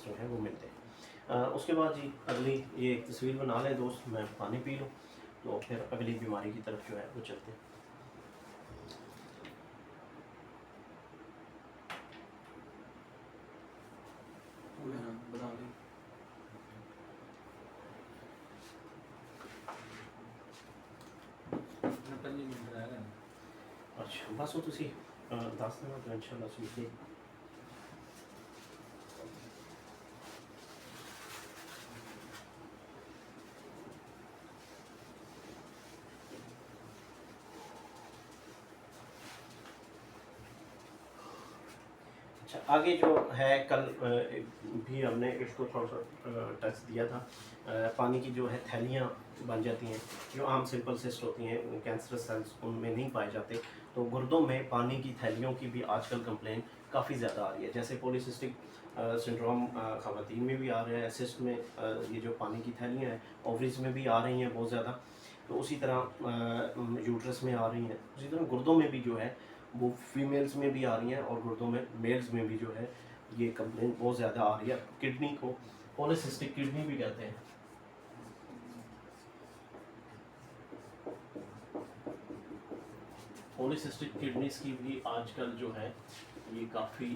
जो हैं वो मिलते हैं। उसके बाद जी अगली ये एक तस्वीर बना लें दोस्त, मैं पानी पी लूँ तो फिर अगली बीमारी की तरफ जो है वो चलते हैं। अच्छा बस वो तुसी दस देना तो इंशाल्लाह सीख लेगी। अच्छा आगे जो है कल भी हमने इसको थोड़ा सा टच दिया था। पानी की जो है थैलियाँ बन जाती हैं जो आम सिंपल सिस्ट होती हैं, कैंसरस सेल्स उनमें नहीं पाए जाते, तो गुर्दों में पानी की थैलियों की भी आजकल कंप्लेन काफ़ी ज़्यादा आ रही है। जैसे पॉलीसिस्टिक सिंड्रोम ख़वातीन में भी आ रहा है, सिस्ट में ये जो पानी की थैलियाँ हैं ओवरीज में भी आ रही हैं बहुत ज़्यादा, तो उसी तरह यूट्रस में आ रही हैं, उसी तरह गुर्दों में भी जो है वो फीमेल्स में भी आ रही हैं और गुर्दों में मेल्स में भी जो है ये कंप्लेन बहुत ज़्यादा आ रही है। किडनी को पॉलीसिस्टिक किडनी भी कहते हैं। पॉलीसिस्टिक किडनीज की भी आजकल जो है ये काफ़ी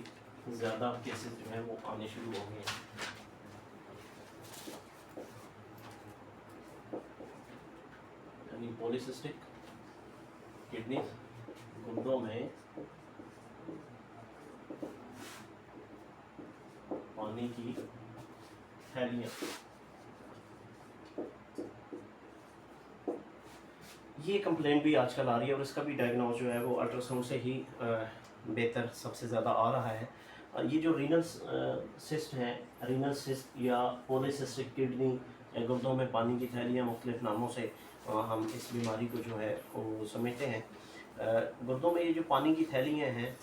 ज़्यादा केसेस जो हैं वो आने शुरू हो गए हैं। यानी पॉलीसिस्टिक किडनीज, गुर्दों में पानी की थैलियाँ, ये कंप्लेंट भी आजकल आ रही है और इसका भी डायग्नोज जो है वो अल्ट्रासाउंड से ही बेहतर सबसे ज़्यादा आ रहा है। ये जो रीनल सिस्ट हैं, रीनल सिस्ट या पॉलीसिस्टिक किडनी या गुर्दों में पानी की थैलियाँ, मुख्तलिफ नामों से हम इस बीमारी को जो है वो समझते हैं। गुर्दों में ये जो पानी की थैलियाँ हैं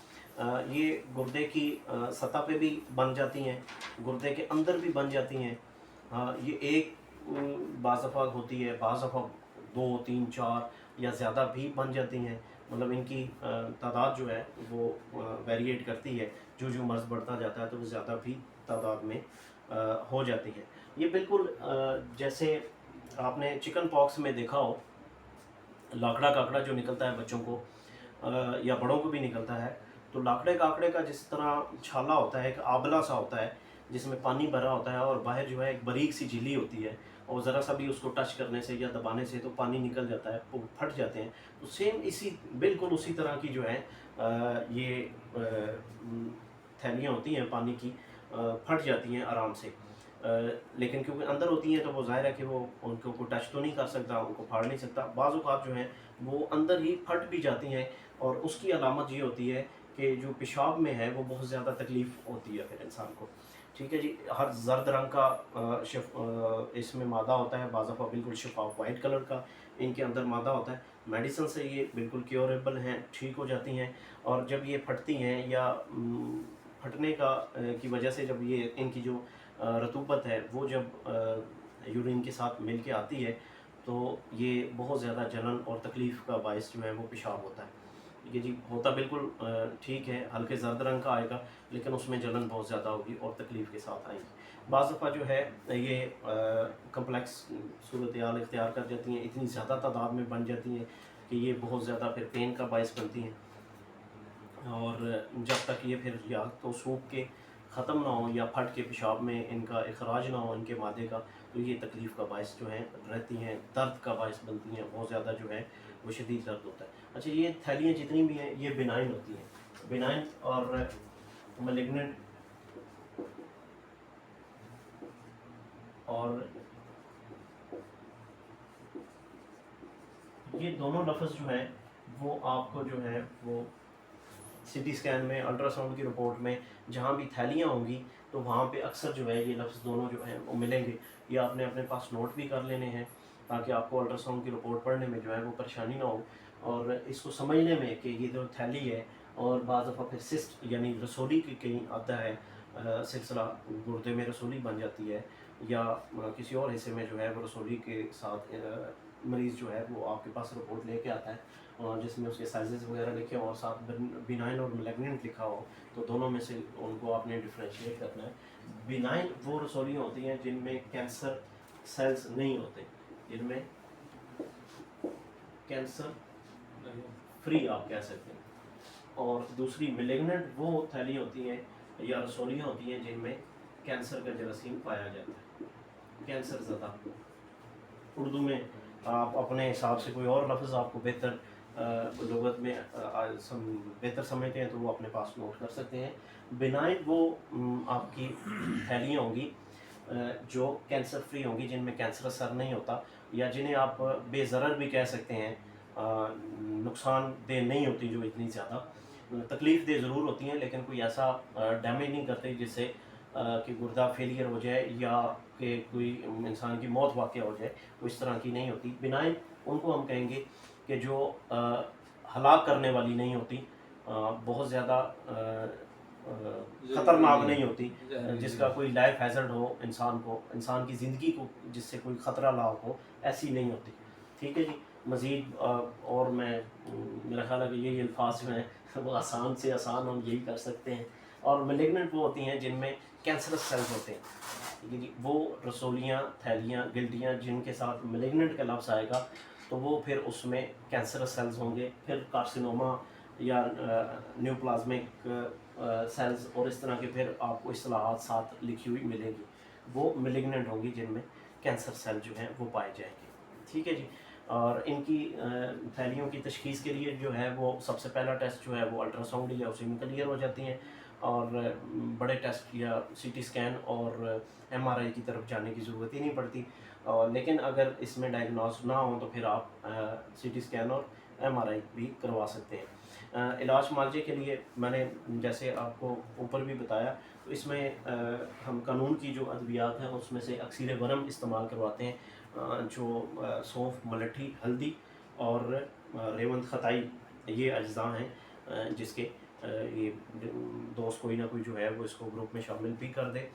ये गुर्दे की सतह पे भी बन जाती हैं, गुर्दे के अंदर भी बन जाती हैं। ये एक बाज़ दफ़ा होती है, बाज़ दफ़ा 2 3 4 या ज़्यादा भी बन जाती हैं। मतलब इनकी तादाद जो है वो वेरिएट करती है, जो जो मर्ज़ बढ़ता जाता है तो वो ज़्यादा भी तादाद में हो जाती है। ये बिल्कुल जैसे आपने चिकन पॉक्स में देखा हो, लाखड़ा काकड़ा जो निकलता है बच्चों को या बड़ों को भी निकलता है, तो लाखड़े काकड़े का जिस तरह छाला होता है, एक आबला सा होता है जिसमें पानी भरा होता है और बाहर जो है एक बारीक सी झिल्ली होती है और ज़रा सा भी उसको टच करने से या दबाने से तो पानी निकल जाता है, वो फट जाते हैं। तो सेम इसी बिल्कुल उसी तरह की जो है ये थैलियाँ होती हैं पानी की, फट जाती हैं आराम से। लेकिन क्योंकि अंदर होती हैं तो वो ज़ाहिर है कि वो उनको को टच तो नहीं कर सकता, उनको फाड़ नहीं सकता। बाज़ औक़ात जो हैं वो अंदर ही फट भी जाती हैं और उसकी अलामत ये होती है कि जो पेशाब में है वो बहुत ज़्यादा तकलीफ़ होती है फिर इंसान को। ठीक है जी, हर ज़र्द रंग का इसमें मादा होता है, बाज़ दफ़ा बिल्कुल शफ़ाफ़ वाइट कलर का इनके अंदर मादा होता है। मेडिसिन से ये बिल्कुल क्योरेबल हैं, ठीक हो जाती हैं। और जब ये फटती हैं या फटने का की वजह से जब ये इनकी जो रतूबत है वो जब यूरिन के साथ मिल के आती है तो ये बहुत ज़्यादा जलन और तकलीफ़ का बायस जो है वो पेशाब होता है। ठीक है जी, होता बिल्कुल ठीक है, हल्के जर्द रंग का आएगा लेकिन उसमें जलन बहुत ज़्यादा होगी और तकलीफ़ के साथ आएगी। बाज़ दफ़ा जो है ये कम्प्लेक्स सूरत-ए-हाल इख्तियार कर जाती हैं, इतनी ज़्यादा तादाद में बन जाती हैं कि ये बहुत ज़्यादा फिर पेन का बायस बनती हैं। और जब तक ये फिर या तो सूख के ख़त्म ना हो या फट के पेशाब में इनका इखराज ना हो इनके मादे का, तो ये तकलीफ़ का बायस जो है रहती हैं, दर्द का बायस बनती हैं, बहुत ज़्यादा जो है वो शदीद दर्द होता है। अच्छा ये थैलियाँ जितनी भी हैं ये बिनाइन होती हैं, बिनाइन और मलिग्नेंट, और ये दोनों लफ्ज़ जो हैं वो आपको जो है वो सीटी स्कैन में, अल्ट्रासाउंड की रिपोर्ट में जहाँ भी थैलियाँ होंगी तो वहाँ पे अक्सर जो है ये लफ्ज़ दोनों जो हैं वो मिलेंगे। ये आपने अपने पास नोट भी कर लेने हैं ताकि आपको अल्ट्रासाउंड की रिपोर्ट पढ़ने में जो है वो परेशानी ना हो और इसको समझने में कि ये जो थैली है। और बाज़ दफ़ा फिर सिस्ट यानी रसोली की कहीं आता है सिलसिला, गुर्दे में रसोली बन जाती है या किसी और हिस्से में जो है वो रसोली के साथ मरीज़ जो है वो आपके पास रिपोर्ट लेके आता है जिसमें उसके साइजेस वगैरह लिखे हों और साथ बिनाइन और मैलिग्नेंट लिखा हो, तो दोनों में से उनको आपने डिफ्रेंशिएट करना है। बिनाइन वो रसौलियाँ होती हैं जिनमें कैंसर सेल्स नहीं होते, जिनमें कैंसर फ्री आप कह सकते हैं, और दूसरी मैलिग्नेंट वो थैली होती हैं या रसौलियाँ होती हैं जिनमें कैंसर का जरासीम पाया जाता है, कैंसर ज़दा। उर्दू में आप अपने हिसाब से कोई और लफ्ज़ आपको बेहतर लुगत में बेहतर समझते हैं तो वो अपने पास नोट कर सकते हैं। बिनाइन वो आपकी थैलियाँ होंगी जो कैंसर फ्री होंगी, जिनमें कैंसर असर नहीं होता, या जिन्हें आप बेज़रर भी कह सकते हैं, नुकसानदेह नहीं होती, जो इतनी ज़्यादा तकलीफ़ देह ज़रूर होती हैं लेकिन कोई ऐसा डैमेज नहीं करते जिससे कि गुर्दा फेलियर हो जाए या कि कोई इंसान की मौत वाक़या हो जाए, तो इस तरह की नहीं होती। बिनाइन उनको हम कहेंगे कि जो हलाक करने वाली नहीं होती, बहुत ज़्यादा ख़तरनाक नहीं होती, जिसका कोई लाइफ हैज़र्ड हो इंसान की ज़िंदगी को जिससे कोई ख़तरा लाक हो, ऐसी नहीं होती। ठीक है जी। मज़ीद और मैं मेरा ख़्याल है कि यही अल्फाज जो हैं वो आसान से आसान हम यही कर सकते हैं। और मैलिग्नेंट वो होती हैं जिनमें कैंसरस सेल्स होते हैं, ठीक है जी। वो रसौलियाँ, थैलियाँ, गिल्टियाँ जिनके साथ मैलिग्नेंट का लफ्ज़ आएगा तो वो फिर उसमें कैंसरस सेल्स होंगे, फिर कार्सिनोमा या न्यूप्लाज़्मिक सेल्स और इस तरह के फिर आपको इस्तिलाहात साथ लिखी हुई मिलेंगी, वो मैलिग्नेंट होंगी जिनमें कैंसर सेल जो हैं वो पाए जाएंगे। ठीक है जी। और इनकी थैलियों की तशख़ीस के लिए जो है वो सबसे पहला टेस्ट जो है वो अल्ट्रासाउंड या उसी में क्लियर हो जाती हैं, और बड़े टेस्ट या सीटी स्कैन और एमआरआई की तरफ जाने की ज़रूरत ही नहीं पड़ती। लेकिन अगर इसमें डायग्नोस ना हो तो फिर आप सीटी स्कैन और एमआरआई भी करवा सकते हैं। इलाज मालजे के लिए मैंने जैसे आपको ऊपर भी बताया, तो इसमें हम कानून की जो अद्वियात हैं उसमें से अक्सीर वरम इस्तेमाल करवाते हैं, जो सौंफ, मलट्ठी, हल्दी और रेवंत खताई, ये अज्जा हैं जिसके ये दोस्त कोई ना कोई जो है वो इसको ग्रुप में शामिल भी कर दे,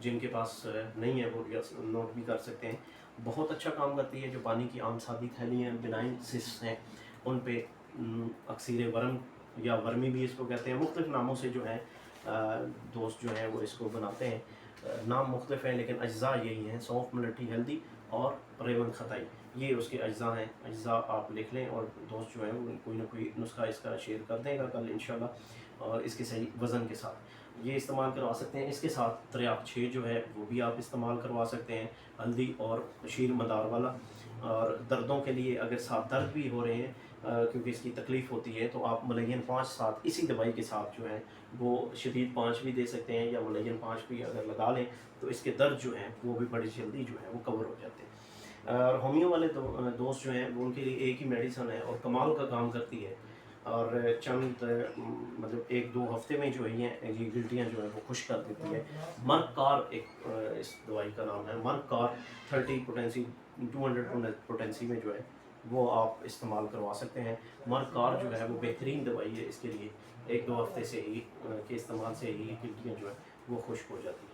जिनके पास नहीं है वो नोट भी कर सकते हैं। बहुत अच्छा काम करती है। जो पानी की आम सादी थैली हैं, बिनाइन सिस्ट हैं, उन पे अक्सीर वरम या वर्मी भी इसको कहते हैं, मुख्तलिफ नामों से जो है दोस्त जो हैं वो इसको बनाते हैं, नाम मुख्तलिफ हैं लेकिन अज्जा यही हैं, सौंफ, मलट्ठी, हल्दी और रेवन खताई, ये उसके अज्जा हैं। अज्जा आप लिख लें और दोस्त जो है वो कोई ना कोई नुस्खा इसका शेयर कर देगा कल इंशाल्लाह, और इसके सही वज़न के साथ ये इस्तेमाल करवा सकते हैं। इसके साथ त्रियाक 6 जो है वो भी आप इस्तेमाल करवा सकते हैं, हल्दी और शीर मदार वाला। और दर्दों के लिए अगर साथ दर्द भी हो रहे हैं क्योंकि इसकी तकलीफ़ होती है, तो आप मलयन 5 साथ इसी दवाई के साथ जो है वो शदीद 5 भी दे सकते हैं, या मलयन 5 भी अगर लगा लें तो इसके दर्द जो हैं वो भी बड़ी जल्दी जो है वो कवर हो जाते हैं। और होमियो वाले दोस्त जो हैं वो उनके लिए एक ही मेडिसन है और कमाल का काम करती है, और चंद मतलब 1-2 हफ्ते में जो है ये गिल्टियाँ जो है वो खुश कर देती है। मर्क कार एक इस दवाई का नाम है, मर्क कार 30 पोटेंसी 200 पोटेंसी में जो है वो आप इस्तेमाल करवा सकते हैं। मर्क कार जो है वो बेहतरीन दवाई है इसके लिए, 1-2 हफ्ते से ही के इस्तेमाल से ही गिल्टियाँ जो है वो खुश्क हो जाती हैं।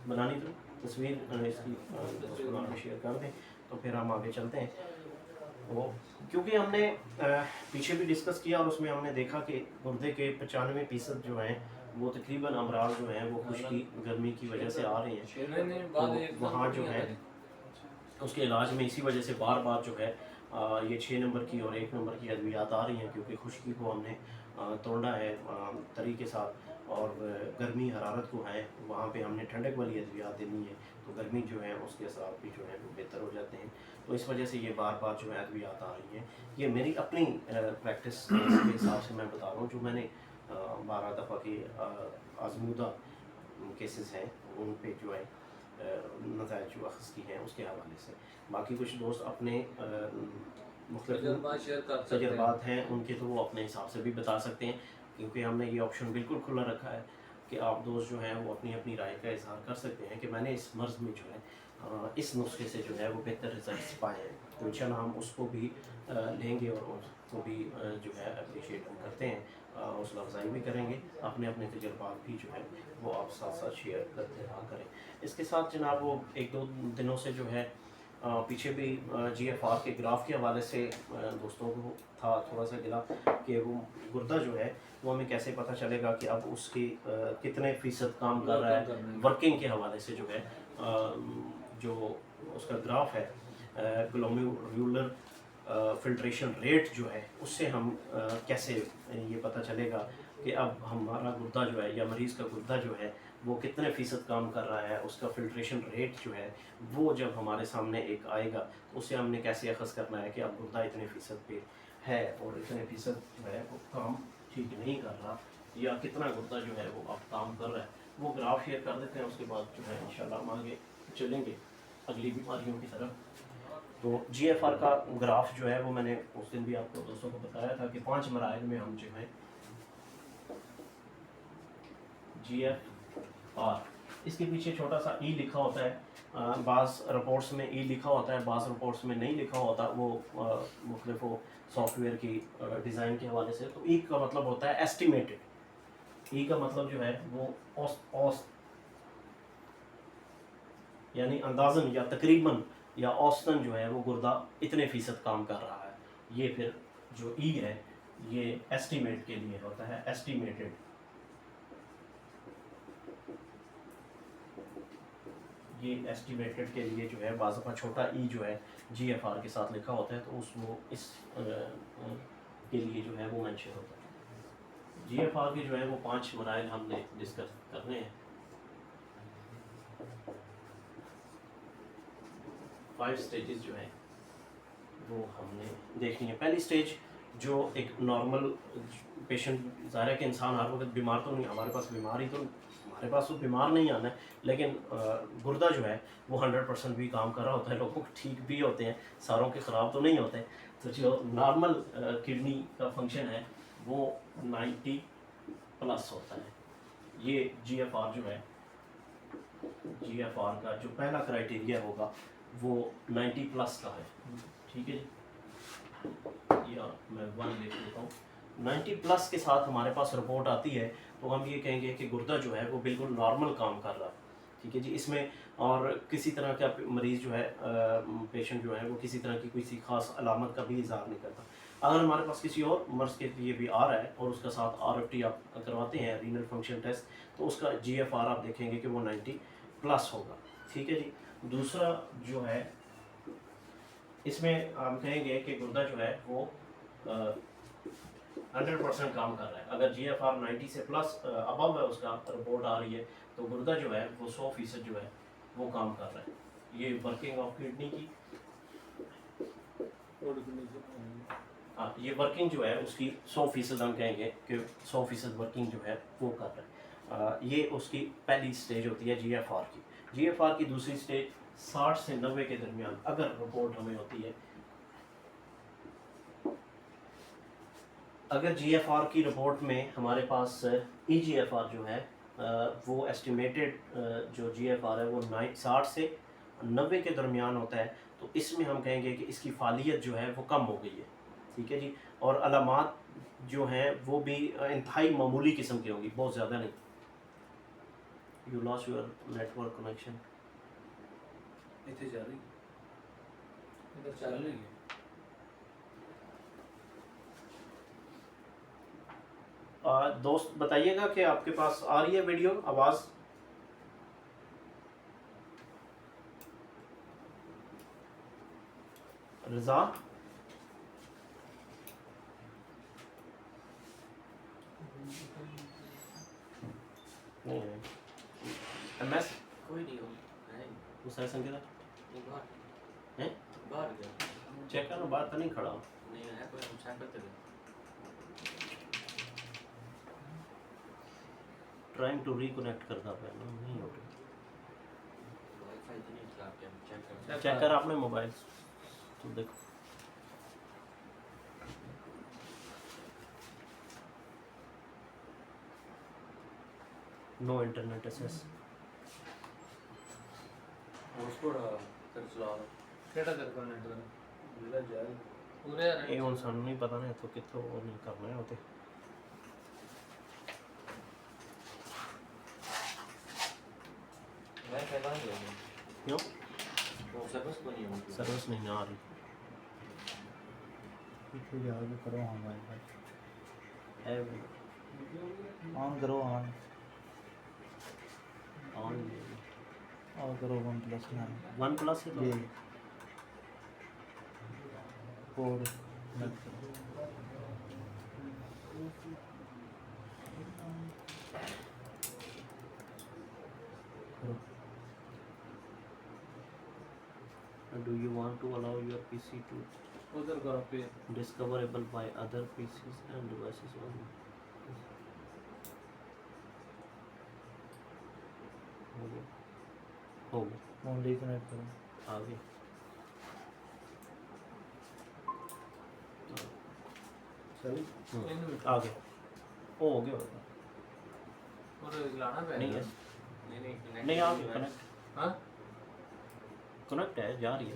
बनानी तो तस्वीर इसकी दोस्तों में शेयर कर दें तो फिर हम आगे चलते हैं। वो क्योंकि हमने पीछे भी डिस्कस किया और उसमें हमने देखा कि गुर्दे के 95% जो हैं वो तकरीबन अमराज जो हैं वो खुश्की गर्मी की वजह से आ रहे हैं, तो वहाँ जो है उसके इलाज में इसी वजह से बार बार जो है ये 6 नंबर की और 1 नंबर की अद्वियात आ रही हैं, क्योंकि खुश्की को हमने तोड़ा है तरी के साथ, और गर्मी हरारत को है वहाँ पे हमने ठंडक वाली अद्वियात देनी है, तो गर्मी जो है उसके असरात भी जो है वो बेहतर हो जाते हैं। तो इस वजह से ये बार बार जो है अद्वियात आ रही हैं। ये मेरी अपनी प्रैक्टिस के हिसाब से मैं बता रहा हूँ, जो मैंने 12 दफ़ा की आजमूदा केसेस हैं उन पे जो है नताइज जो अख़ज़ की हैं उसके हवाले से। बाकी कुछ दोस्त अपने मुख्तलिफ तजर्बात हैं उनके, तो वो अपने हिसाब से भी बता सकते हैं, क्योंकि हमने ये ऑप्शन बिल्कुल खुला रखा है कि आप दोस्त जो हैं वो अपनी अपनी राय का इजहार कर सकते हैं कि मैंने इस मर्ज़ में जो है इस नुस्खे से जो है वो बेहतर रिजल्ट पाए हैं। तो इंशाल्लाह हम उसको भी लेंगे और उसको भी जो है अप्रिशिएट हम करते हैं, حوصلہ افزائی بھی کریں گے، اپنے اپنے تجربات بھی جو ہے وہ آپ ساتھ ساتھ شیئر کرتے رہا کریں۔ اس کے ساتھ جناب وہ ایک دو دنوں سے جو ہے پیچھے بھی جی ایف آر کے گراف کے حوالے سے دوستوں کو تھا تھوڑا سا گلا کہ وہ گردہ جو ہے وہ ہمیں کیسے پتہ چلے گا کہ اب اس کی کتنے فیصد کام کر رہا ہے ورکنگ کے حوالے سے جو ہے جو اس کا گراف ہے گلومیرولر فلٹریشن ریٹ جو ہے اس سے ہم کیسے یہ پتہ چلے گا کہ اب ہمارا گردہ جو ہے یا مریض کا گردہ جو ہے وہ کتنے فیصد کام کر رہا ہے، اس کا فلٹریشن ریٹ جو ہے وہ جب ہمارے سامنے ایک آئے گا تو اسے ہم نے کیسے اخذ کرنا ہے کہ اب گردہ اتنے فیصد پہ ہے اور اتنے فیصد جو ہے وہ کام ٹھیک نہیں کر رہا، یا کتنا گردہ جو ہے وہ اب کام کر رہا ہے۔ وہ گراف شیئر کر دیتے ہیں، اس کے بعد جو ہے انشاءاللہ ہم آگے چلیں گے اگلی بیماریوں کی طرف۔ تو جی ایف آر کا گراف جو ہے وہ میں نے اس دن بھی آپ کو دوستوں کو بتایا تھا کہ 5 مراحل میں ہم جو ہے جی ایف آر، اس کے پیچھے چھوٹا سا ای لکھا ہوتا ہے، بعض رپورٹس میں ای لکھا ہوتا ہے، بعض رپورٹس میں نہیں لکھا ہوتا، وہ مختلف سافٹ ویئر کی ڈیزائن کے حوالے سے۔ تو ای کا مطلب ہوتا ہے ایسٹیمیٹڈ، ای کا مطلب جو ہے وہ اوسط یعنی اندازاً یا تقریباً یا اوسطاً جو ہے وہ گردہ اتنے فیصد کام کر رہا ہے۔ یہ پھر جو ای ہے یہ ایسٹیمیٹ کے لیے ہوتا ہے، ایسٹیمیٹڈ۔ یہ ایسٹیمیٹڈ کے لیے جو ہے بعض دفعہ چھوٹا ای جو ہے جی ایف آر کے ساتھ لکھا ہوتا ہے تو اس کے لیے جو ہے وہ مینشن ہوتا ہے۔ جی ایف آر کے جو ہے وہ 5 مراحل ہم نے ڈسکس کرنے ہیں، 5 سٹیجز جو ہیں وہ ہم نے دیکھنی ہے۔ پہلی سٹیج جو ایک نارمل پیشنٹ، ظاہر ہے کہ انسان ہر وقت بیمار تو نہیں، ہمارے پاس بیماری تو ہمارے پاس تو بیمار نہیں آنا ہے، لیکن گردہ جو ہے وہ 100% بھی کام کر رہا ہوتا ہے، لوگوں کو ٹھیک بھی ہوتے ہیں، ساروں کے خراب تو نہیں ہوتے۔ تو جو نارمل کڈنی کا فنکشن ہے وہ 90 پلس ہوتا ہے۔ یہ جی ایف آر جو ہے، جی ایف آر کا جو پہلا کرائٹیریا ہوگا وہ 90 پلس کا ہے، ٹھیک ہے جی، یا میں 1 لکھ لیتا ہوں۔ 90 پلس کے ساتھ ہمارے پاس رپورٹ آتی ہے تو ہم یہ کہیں گے کہ گردہ جو ہے وہ بالکل نارمل کام کر رہا ہے، ٹھیک ہے جی۔ اس میں اور کسی طرح کا مریض جو ہے پیشنٹ جو ہے وہ کسی طرح کی کسی خاص علامت کا بھی اظہار نہیں کرتا۔ اگر ہمارے پاس کسی اور مرض کے لیے بھی آ رہا ہے اور اس کا ساتھ آر ایف ٹی آپ کرواتے ہیں، رینل فنکشن ٹیسٹ، تو اس کا جی ایف آر آپ دیکھیں گے کہ وہ 90 پلس ہوگا، ٹھیک ہے جی۔ دوسرا جو ہے اس میں ہم کہیں گے کہ گردہ جو ہے وہ 100% کام کر رہا ہے۔ اگر جی ایف آر 90 سے پلس ابو ہے، اس کا رپورٹ آ رہی ہے، تو گردہ جو ہے وہ 100% جو ہے وہ کام کر رہا ہے۔ یہ ورکنگ آف کڈنی کی، یہ ورکنگ جو ہے اس کی 100% ہم کہیں گے کہ 100% ورکنگ جو ہے وہ کر رہا ہے۔ یہ اس کی پہلی سٹیج ہوتی ہے جی ایف آر کی۔ جی ایف آر کی دوسری سٹیج 60 سے 90 کے درمیان اگر رپورٹ ہمیں ہوتی ہے، اگر جی ایف آر کی رپورٹ میں ہمارے پاس ای جی ایف آر جو ہے وہ ایسٹیمیٹڈ جو جی ایف آر ہے وہ 60 سے 90 کے درمیان ہوتا ہے، تو اس میں ہم کہیں گے کہ اس کی فعالیت جو ہے وہ کم ہو گئی ہے، ٹھیک ہے جی۔ اور علامات جو ہیں وہ بھی انتہائی معمولی قسم کی ہوں گی، بہت زیادہ نہیں۔ You lose your network connection, اتنے چل رہی ادھر چل رہی ہے۔ دوست بتائیے گا کہ آپ کے پاس آ رہی ہے ویڈیو آواز؟ رضا، نہیں ہے ایم ایس کوئی نہیں ہو مسائل کدھر ہیں؟ باہر گیا، چیک کرو، باہر تو نہیں کھڑا ہوں۔ نہیں ہے کوئی، ہم چیک کرتے رہے۔ ٹرائنگ ٹو ریکنیکٹ کرتا پہ نہیں ہو رہی۔ وائی فائی تو نہیں چلا کے ہم چیک کرتے چیک کر آپ نے موبائل تو دیکھو۔ نو انٹرنیٹ ایکسیس۔ ہاسپورٹ کر چلا رہا کیڑا کر کو نیٹ ورک میرا جائے پورے یہ ہوں سانوں نہیں پتا نہیں تو کتوں وہ نہیں کرنا ہے ہوتے۔ वाईफाई बंद हो गया क्यों? वो सर्विस को नहीं होती सर्विस नहीं आ रही। इतने जाके करो हाँ वाईफाई है भाई, ऑन करो ऑन ऑन करो वन प्लस ना वन प्लस है तो ये कोड कनेक्ट करो Do you want to allow your PC to उधर करो पे discoverable by other PCs and devices only? हो गया, हो गया, ओनली कनेक्ट करो आगे सही आगे हो गया होगा। और लाना पे नहीं है, नहीं नहीं आगे कनेक्ट हां कनेक्ट है, जा रही है।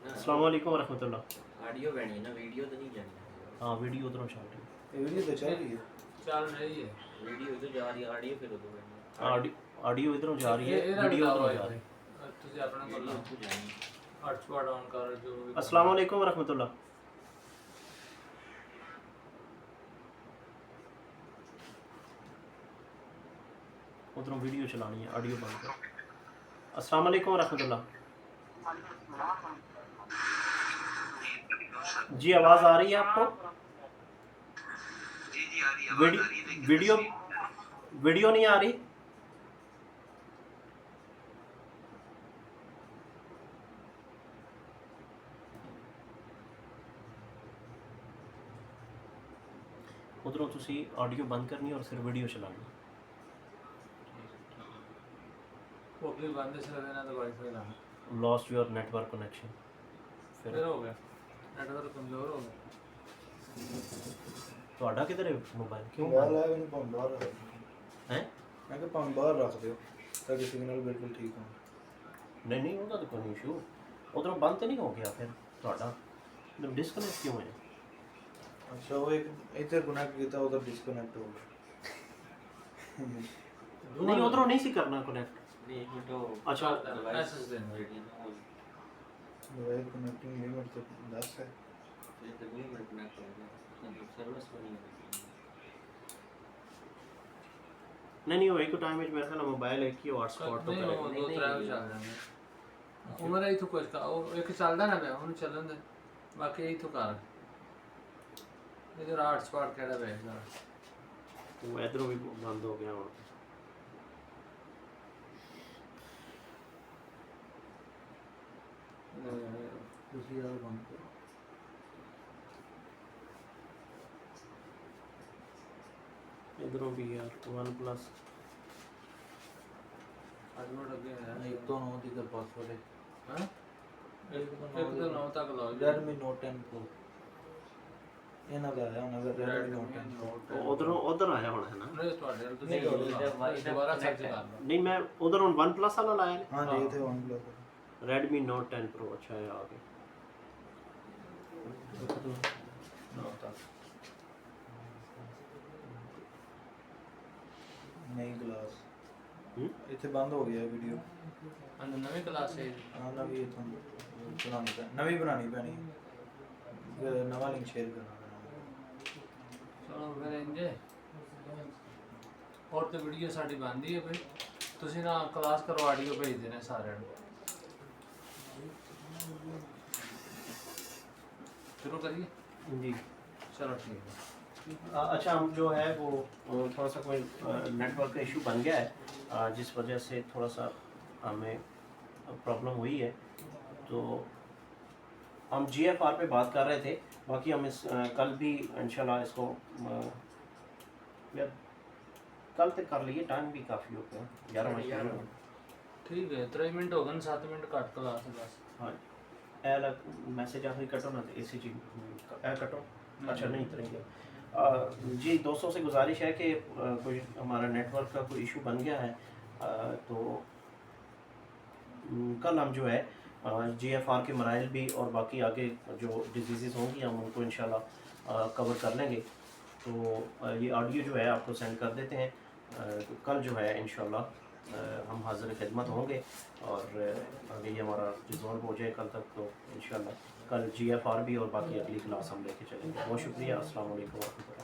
ना अस्सलाम वालेकुम रहमतुल्लाह। ऑडियो बनी ना वीडियो तो नहीं जानी हाँ वीडियो उधरों चल रही है। ये वीडियो तो चल रही है चल रही है वीडियो तो जा रही है ऑडियो फिर उधर बनी ऑडियो इधरों जा रही है, वीडियो उधरों जा रही है। ਤੁਸੀਂ ਆਪਣਾ ਕੋਲ वीडियो तो जानी हॉटस्पॉट ऑन कर जो भी अस्सलाम वालेकुम रहमतुल्लाह। उधरों वीडियो चलानी है, ऑडियो बंद कर। अस्सलाम वालेकुम रहमतुल्लाह। जी आवाज़ आ रही है आपको? वीडियो वीडियो नहीं आ रही? उधरों तुसी ऑडियो बंद करनी और फिर वीडियो चलानी। वो भी बंद से रहना तो वाईफाई लाना लॉस्ट योर नेटवर्क कनेक्शन। फिर हो गया नेटवर्क कमजोर हो गया ਤੁਹਾਡਾ ਕਿਧਰ ਹੈ ਮੋਬਾਈਲ? ਕਿਉਂ ਬਾਹਰ ਲਾਇਆ ਮੈਨੂੰ ਭਾਵੇਂ ਬਾਹਰ ਰੱਖ ਦਿਓ ਹੈ? ਮੈਂ ਕਿਹਾ ਭਾਵੇਂ ਬਾਹਰ ਰੱਖ ਦਿਓ ਤਾਂ ਕਿ ਸਿਗਨਲ ਬਿਲਕੁਲ ਠੀਕ ਹੋ ਨਹੀਂ ਨਹੀਂ ਉਹਦਾ ਤਾਂ ਕੋਈ ਇਸ਼ੂ, ਉਧਰੋਂ ਬੰਦ ਤਾਂ ਨਹੀਂ ਹੋ ਗਿਆ ਫਿਰ ਤੁਹਾਡਾ ਡਿਸਕਨੈਕਟ ਕਿਉਂ ਹੈ? ਅੱਛਾ ਉਹ ਇੱਕ ਇੱਧਰ ਕਨੈਕਟ ਕੀਤਾ ਉਧਰ ਡਿਸਕਨੈਕਟ ਹੋ ਗਿਆ ਨਹੀਂ ਉਧਰੋਂ ਨਹੀਂ ਸੀ ਕਰਨਾ ਕਨੈਕਟ। नहीं एक मिनट वो अच्छा मैसेज देना मोबाइल कनेक्टिंग लिमिट तो 10 है फिर तो नहीं मिनट कनेक्ट हो गया सर्विस को नहीं होती नहीं नहीं वो एक टाइम में मेरा ख्याल मोबाइल एक ही हॉटस्पॉट तो नहीं करे। वो नहीं, दो नहीं, तरह नहीं। ਚੱਲ ਜਾਂਦੇ ਉਮਰ ਹੀ ਤੋਂ ਕੁਝ ਕਾ ਉਹ ਇੱਕ ਚੱਲਦਾ ਨਾ ਪਿਆ ਹੁਣ ਚੱਲਣ ਦੇ ਬਾਕੀ ਇਹ ਤੋਂ ਕਰ ਇਹਦਾ ਹੌਟਸਪੌਟ ਕਿਹੜਾ ਵੇਖਦਾ वो इधरों भी बंद हो गया ਹੁਣ। दूसरी यार बंद करो इधरों भी यार वन प्लस ਪਾਸਵਰਡ ਅੱਗੇ ਹੈ एक तो 9 दी का पासवर्ड है ਹਾਂ ਇੱਕ ਤੋਂ 9 ਤੱਕ ਲਾਓ ਜੀ Redmi Note 10 Pro ਇਹਨਾਂ ਦਾ ਆਇਆ ਉਹਨਾਂ ਦਾ Redmi Note 10 Pro ਉਧਰੋਂ ਉਧਰ ਆਇਆ ਹੁਣ ਹੈ ਨਾ? ਨਹੀਂ ਤੁਹਾਡੇ ਵੱਲ ਨਹੀਂ, ਤੁਹਾਡੇ ਵੱਲ। ਦੁਬਾਰਾ ਸਰਚ ਕਰ ਲਓ नहीं मैं उधर ਹੁਣ वन प्लस वाला लाया है। हाँ जी थे OnePlus Redmi Note 10 Pro अच्छा है आगे। नई क्लास हम्म? ਇੱਥੇ ਬੰਦ ਹੋ ਗਿਆ ਵੀਡੀਓ ਅੰਦਰ ਨਵੀਂ ਕਲਾਸ ਹੈ ਹਾਂ ਨਵੀਂ ਇਥੋਂ ਬਣਾਉਣੀ ਪੈਣੀ ਨਵੀਂ ਬਣਾਉਣੀ ਪੈਣੀ ਨਵਾਂ ਲਿੰਕ ਸ਼ੇਅਰ ਕਰਨਾ ਪੈਣਾ ਚਲੋ ਫਿਰ ਇੰਜੇ ਹੋਰ ਤੇ ਵੀਡੀਓ ਸਾਡੀ ਬਣਦੀ ਹੈ ਬਈ ਤੁਸੀਂ ਨਾ ਕਲਾਸ ਕਰੋ ਆਡੀਓ ਭੇਜ ਦੇਣਾ ਸਾਰਿਆਂ ਨੂੰ शुरू करिए जी चलो ठीक है अच्छा हम जो है वो थोड़ा सा कोई नेटवर्क का इशू बन गया है जिस वजह से थोड़ा सा हमें प्रॉब्लम हुई है। तो हम GFR पे बात कर रहे थे, बाकी हम इस कल भी इंशाल्लाह इसको यार कल तक कर लिए, टाइम भी काफ़ी हो गया 11 बजे। ठीक है 3 मिनट हो गए 7 मिनट कट क्लास बस हाँ अलग मैसेज आखिरी कटो ना तो AC जी कटो। अच्छा नहीं करेंगे जी। दोस्तों से गुजारिश है कि कोई हमारा नेटवर्क का कोई इशू बन गया है तो कल हम जो है GFR के मराइल भी और बाकी आगे जो डिजीज़ होंगी हम उनको इंशाल्लाह कवर कर लेंगे। तो ये ऑडियो जो है आपको सेंड कर देते हैं। तो कल जो है इंशाल्लाह ہم حاضر خدمت ہوں گے، اور آگے یہ ہمارا ریزالو ہو جائے کل تک، تو انشاءاللہ کل GFR بھی اور باقی اگلی کلاس ہم لے کے چلیں گے۔ بہت شکریہ، السلام علیکم ورحمۃ اللہ۔